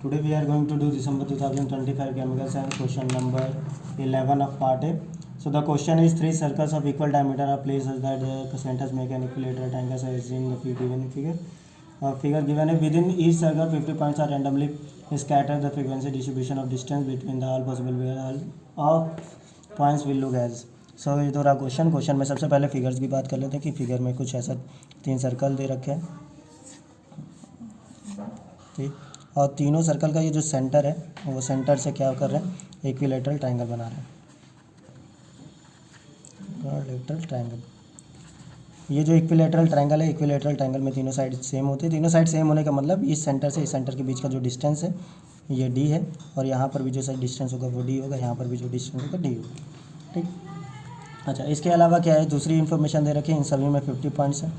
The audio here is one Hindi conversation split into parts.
Today we are going to do December 2025 chemical science question number 11 of part A. So the question is three circles of equal diameter are placed such that the centers make an equilateral triangle as in the given figure. Figure given is within each circle 50 points are randomly scattered. The frequency distribution of distance between the all possible where all of points will look as. सो ये तो रहा क्वेश्चन में सबसे पहले फिगर्स की बात कर लेते हैं कि फिगर में कुछ ऐसा तीन सर्कल दे रखे हैं, ठीक, और तीनों सर्कल का ये जो सेंटर है वो सेंटर से क्या कर रहे हैं, इक्विलेटरल ट्रायंगल बना रहे हैं, इक्विलेटरल ट्रायंगल। ये जो इक्विलेटरल ट्रायंगल है, इक्विलेटरल ट्रायंगल में तीनों साइड सेम होती है। तीनों साइड सेम होने का मतलब इस सेंटर से इस सेंटर के बीच का जो डिस्टेंस है ये डी है, और यहाँ पर भी जो साइड डिस्टेंस होगा वो डी होगा, यहाँ पर भी जो डिस्टेंस होगा डी होगा, ठीक। अच्छा, इसके अलावा क्या है, दूसरी इन्फॉर्मेशन दे रखी है, इन सभी में 50 पॉइंट्स हैं,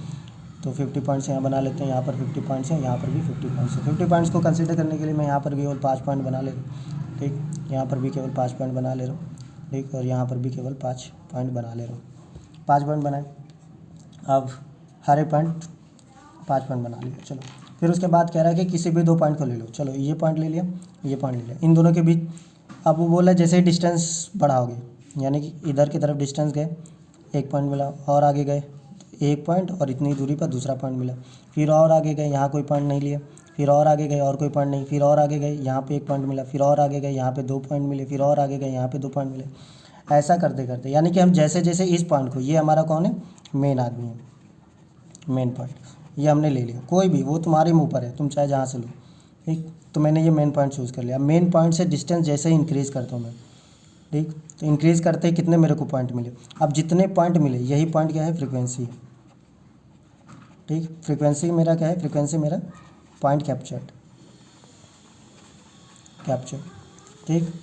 तो 50 पॉइंट्स यहाँ बना लेते हैं। यहाँ पर 50 पॉइंट्स हैं, यहाँ पर भी 50 पॉइंट्स हैं। 50 पॉइंट्स को कंसीडर करने के लिए मैं यहाँ पर केवल 5 पॉइंट बना ले रहा हूँ, ठीक। यहाँ पर भी केवल 5 पॉइंट बना ले रहा हूँ, ठीक, और यहाँ पर भी केवल 5 पॉइंट बना ले रहा हूँ। 5 पॉइंट बनाए, अब हर एक पॉइंट 5 पॉइंट बना लिया। चलो, फिर उसके बाद कह रहा है कि किसी भी दो पॉइंट को ले लो। चलो, ये पॉइंट ले लिया, ये पॉइंट ले लिया, इन दोनों के बीच अब वो बोला जैसे ही डिस्टेंस बढ़ाओगे, यानी कि इधर की तरफ डिस्टेंस गए, एक पॉइंट मिला, और आगे गए एक पॉइंट, और इतनी दूरी पर दूसरा पॉइंट मिला, फिर और आगे गए, यहाँ कोई पॉइंट नहीं लिया, फिर और आगे गए और कोई पॉइंट नहीं, फिर और आगे गए, यहाँ पे एक पॉइंट मिला, फिर और आगे गए, यहाँ पे 2 पॉइंट मिले, फिर और आगे गए, यहाँ पे 2 पॉइंट मिले। ऐसा करते करते यानी कि हम जैसे जैसे इस पॉइंट को, ये हमारा कौन है, मेन आदमी है, मेन पॉइंट, ये हमने ले लिया, कोई भी, वो तुम्हारे मुँह पर है, तुम चाहे जहाँ से लो, ठीक। तो मैंने ये मेन पॉइंट चूज़ कर लिया। मेन पॉइंट से डिस्टेंस जैसे ही इंक्रीज़ करता हूँ मैं, ठीक, तो इंक्रीज़ करते ही कितने मेरे को पॉइंट मिले। अब जितने पॉइंट मिले, यही पॉइंट क्या है, फ्रीक्वेंसी है, ठीक। फ्रीक्वेंसी मेरा क्या है, फ्रीक्वेंसी मेरा पॉइंट कैप्चर्ड, ठीक।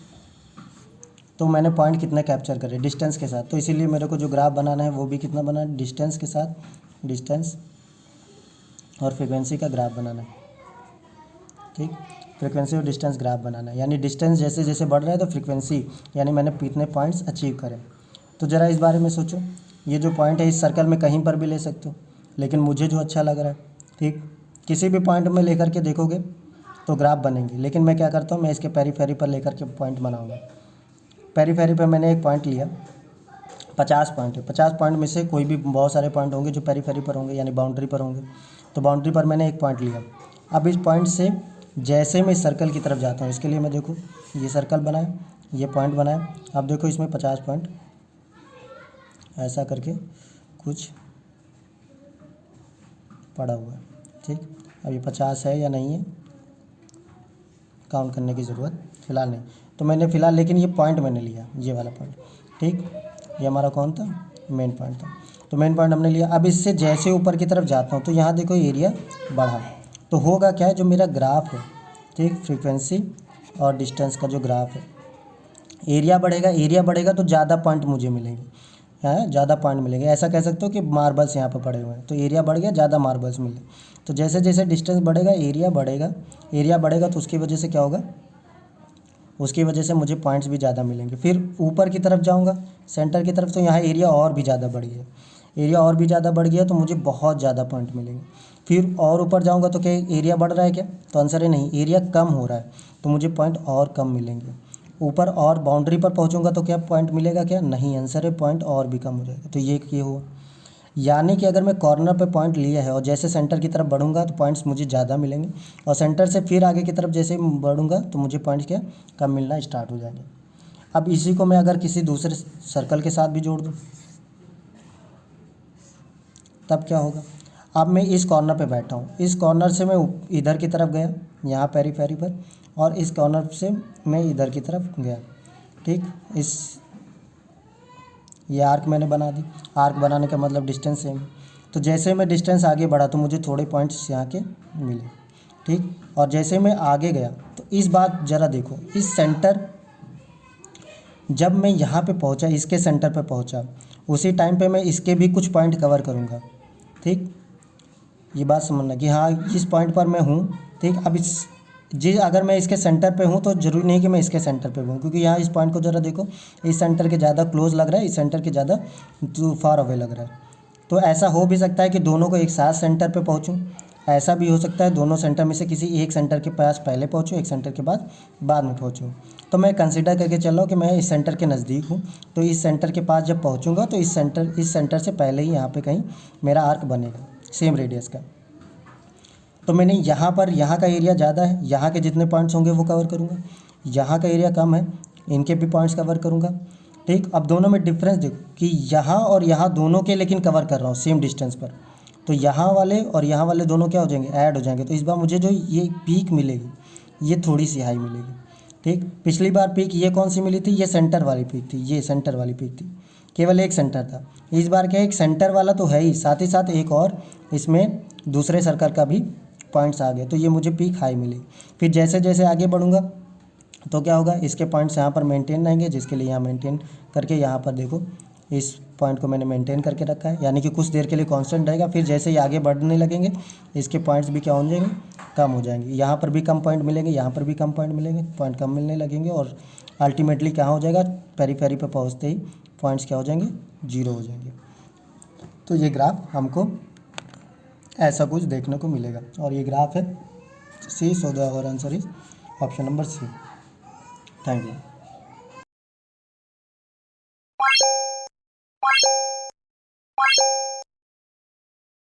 तो मैंने पॉइंट कितने कैप्चर करे, डिस्टेंस के साथ, तो इसीलिए मेरे को जो ग्राफ बनाना है वो भी कितना बनाना है, डिस्टेंस के साथ, डिस्टेंस और फ्रीक्वेंसी का ग्राफ बनाना है, ठीक। फ्रीक्वेंसी और डिस्टेंस ग्राफ बनाना है, यानी डिस्टेंस जैसे जैसे बढ़ रहा है तो फ्रीक्वेंसी, यानी मैंने कितने पॉइंट्स अचीव करें। तो ज़रा इस बारे में सोचो, ये जो पॉइंट है इस सर्कल में कहीं पर भी ले सकते हो, लेकिन मुझे जो अच्छा लग रहा है, ठीक, किसी भी पॉइंट में लेकर के देखोगे तो ग्राफ बनेंगे, लेकिन मैं क्या करता हूँ, मैं इसके पेरीफेरी पर लेकर के पॉइंट बनाऊँगा। पेरीफेरी पर मैंने एक पॉइंट लिया, 50 पॉइंट है, 50 पॉइंट में से कोई भी बहुत सारे पॉइंट होंगे जो पेरीफेरी पर होंगे, यानी बाउंड्री पर होंगे, तो बाउंड्री पर मैंने एक पॉइंट लिया। अब इस पॉइंट से जैसे मैं इस सर्कल की तरफ जाता हूँ, इसके लिए मैं देखो ये सर्कल बनाया, ये पॉइंट बनाया, अब देखो इसमें 50 पॉइंट ऐसा करके कुछ पड़ा हुआ है, ठीक। अब ये 50 है या नहीं है, काउंट करने की ज़रूरत फ़िलहाल नहीं, तो मैंने फ़िलहाल, लेकिन ये पॉइंट मैंने लिया, ये वाला पॉइंट, ठीक। ये हमारा कौन था, मेन पॉइंट था, तो मेन पॉइंट हमने लिया। अब इससे जैसे ऊपर की तरफ जाता हूँ तो यहाँ देखो एरिया बढ़ा, तो होगा क्या है, जो मेरा ग्राफ है, ठीक, फ्रीक्वेंसी और डिस्टेंस का जो ग्राफ है, एरिया बढ़ेगा तो ज़्यादा पॉइंट मुझे मिलेंगे, है, ज़्यादा पॉइंट मिलेंगे। ऐसा कह सकते हो कि मार्बल्स यहाँ पर पड़े हुए हैं, तो एरिया बढ़ गया, ज़्यादा मार्बल्स मिले। तो जैसे जैसे डिस्टेंस बढ़ेगा एरिया बढ़ेगा, तो उसकी वजह से क्या होगा, उसकी वजह से मुझे पॉइंट्स भी ज़्यादा मिलेंगे। फिर ऊपर की तरफ जाऊँगा, सेंटर की तरफ, तो यहाँ एरिया और भी ज़्यादा बढ़ गया, तो मुझे बहुत ज़्यादा पॉइंट मिलेंगे। फिर और ऊपर जाऊँगा तो क्या एरिया बढ़ रहा है क्या, तो आंसर है नहीं, एरिया कम हो रहा है, तो मुझे पॉइंट और कम मिलेंगे। ऊपर और बाउंड्री पर पहुँचूँगा तो क्या पॉइंट मिलेगा क्या, नहीं, आंसर है पॉइंट और भी कम हो जाएगा। तो ये हुआ, यानी कि अगर मैं कॉर्नर पे पॉइंट लिया है और जैसे सेंटर की तरफ बढ़ूंगा तो पॉइंट्स मुझे ज़्यादा मिलेंगे, और सेंटर से फिर आगे की तरफ जैसे बढ़ूंगा तो मुझे पॉइंट्स क्या कम मिलना स्टार्ट हो जाएंगे। अब इसी को मैं अगर किसी दूसरे सर्कल के साथ भी जोड़ दूँ तब क्या होगा। अब मैं इस कॉर्नर पे बैठा हूँ, इस कॉर्नर से मैं इधर की तरफ गया, यहाँ पेरीफेरी पर, और इस कॉर्नर से मैं इधर की तरफ गया, ठीक। ये आर्क मैंने बना दी, आर्क बनाने का मतलब डिस्टेंस सेम, तो जैसे मैं डिस्टेंस आगे बढ़ा तो मुझे थोड़े पॉइंट्स यहाँ के मिले, ठीक। और जैसे मैं आगे गया तो इस बात ज़रा देखो, इस सेंटर, जब मैं यहाँ पे पहुँचा, इसके सेंटर पे पहुँचा, उसी टाइम पे मैं इसके भी कुछ पॉइंट कवर करूँगा, ठीक। ये बात समझना कि हाँ इस पॉइंट पर मैं हूँ, ठीक। अब अगर मैं इसके सेंटर पे हूँ तो ज़रूरी नहीं कि मैं इसके सेंटर पे हूँ, क्योंकि यहाँ इस पॉइंट को ज़रा देखो, इस सेंटर के ज़्यादा क्लोज लग रहा है, इस सेंटर के ज़्यादा फार अवे लग रहा है। तो ऐसा हो भी सकता है कि दोनों को एक साथ सेंटर पे पहुँचूँ, ऐसा भी हो सकता है दोनों सेंटर में से किसी एक सेंटर के पास पहले पहुँचूँ, एक सेंटर के बाद में पहुँचूँ। तो मैं कंसिडर करके चल रहा हूँ कि मैं इस सेंटर के नज़दीक हूँ, तो इस सेंटर के पास जब पहुँचूँगा तो इस सेंटर से पहले ही यहाँ पे कहीं मेरा आर्क बनेगा सेम रेडियस का। तो मैंने यहाँ पर यहाँ का एरिया ज़्यादा है, यहाँ के जितने पॉइंट्स होंगे वो कवर करूँगा, यहाँ का एरिया कम है, इनके भी पॉइंट्स कवर करूँगा। ठीक, अब दोनों में डिफरेंस देखो कि यहाँ और यहाँ दोनों के लेकिन कवर कर रहा हूँ सेम डिस्टेंस पर, तो यहाँ वाले और यहाँ वाले दोनों क्या हो जाएंगे, ऐड हो जाएंगे। तो इस बार मुझे जो ये पीक मिलेगी ये थोड़ी सी हाई मिलेगी। ठीक, पिछली बार पीक ये कौन सी मिली थी, ये सेंटर वाली पीक थी, ये सेंटर वाली पीक थी, केवल एक सेंटर था। इस बार क्या है, एक सेंटर वाला तो है ही, साथ ही साथ एक और इसमें दूसरे सर्कल का भी पॉइंट्स आ गए, तो ये मुझे पीक हाई मिली। फिर जैसे जैसे आगे बढ़ूँगा तो क्या होगा, इसके पॉइंट्स यहाँ पर मेंटेन रहेंगे, जिसके लिए यहाँ मेंटेन करके यहाँ पर देखो इस पॉइंट को मैंने मेंटेन करके रखा है, यानी कि कुछ देर के लिए कांस्टेंट रहेगा। फिर जैसे ही आगे बढ़ने लगेंगे इसके पॉइंट्स भी क्या हो जाएंगे, कम हो जाएंगे। यहाँ पर भी कम पॉइंट मिलेंगे, यहाँ पर भी कम पॉइंट मिलेंगे, पॉइंट कम मिलने लगेंगे और अल्टीमेटली क्या हो जाएगा, पेरीफेरी पर पहुँचते ही पॉइंट्स क्या हो जाएंगे, 0 हो जाएंगे। तो ये ग्राफ हमको ऐसा कुछ देखने को मिलेगा और ये ग्राफ है C. So the answer is option number C. Thank you.